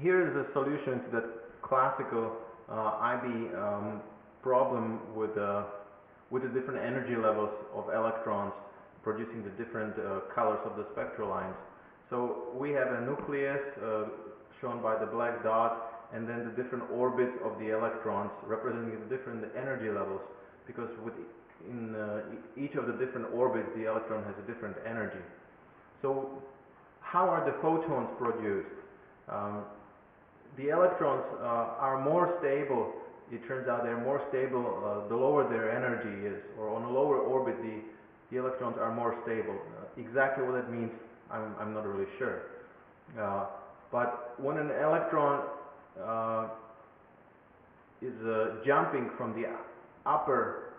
Here is a solution to that classical IB problem with the different energy levels of electrons producing the different colors of the spectral lines. So we have a nucleus shown by the black dot, and then the different orbits of the electrons representing the different energy levels, because in each of the different orbits the electron has a different energy. So how are the photons produced? The electrons are more stable. It turns out they're more stable the lower their energy is, or on a lower orbit the electrons are more stable. Exactly what that means I'm not really sure. But when an electron is jumping from the upper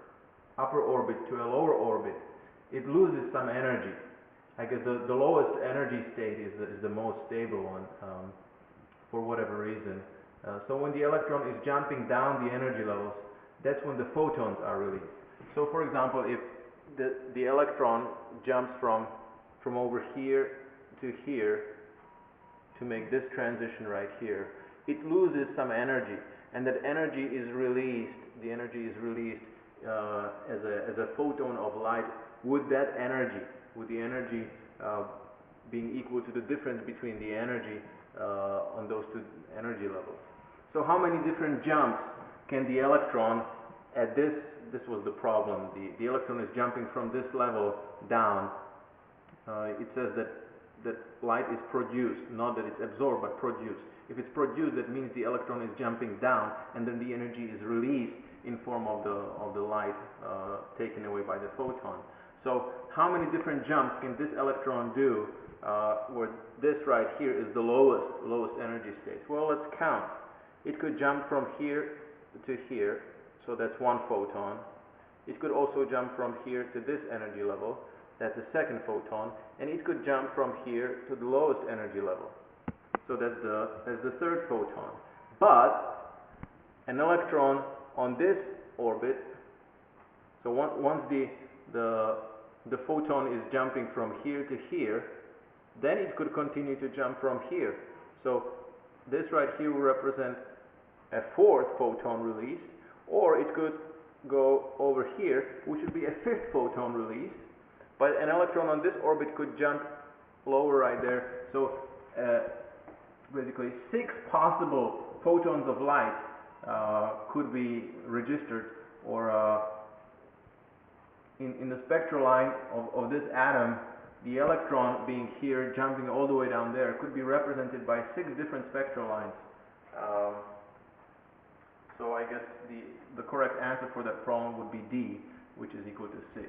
orbit to a lower orbit, it loses some energy. I guess the lowest energy state is the most stable one, for whatever reason. So when the electron is jumping down the energy levels, that's when the photons are released. So for example, if the electron jumps from over here to here to make this transition right here, it loses some energy, and that energy is released. The energy is released as a photon of light with that energy, with the energy being equal to the difference between the energy on those two energy levels. So how many different jumps can the electron at this was the problem. The electron is jumping from this level down. It says that light is produced, not that it's absorbed, but produced. If it's produced, that means the electron is jumping down, and then the energy is released in form of the light taken away by the photon. So how many different jumps can this electron do where this right here is the lowest energy state? Well, let's count. It could jump from here to here, so that's one photon. It could also jump from here to this energy level, that's the second photon, and it could jump from here to the lowest energy level, so that's the third photon. But an electron on this orbit, so once the photon is jumping from here to here, then it could continue to jump from here. So this right here will represent a fourth photon release, or it could go over here, which would be a fifth photon release. But an electron on this orbit could jump lower right there. So basically 6 possible photons of light could be registered, or in the spectral line of this atom, the electron being here, jumping all the way down there, could be represented by 6 different spectral lines. So I guess the correct answer for that problem would be D, which is equal to 6.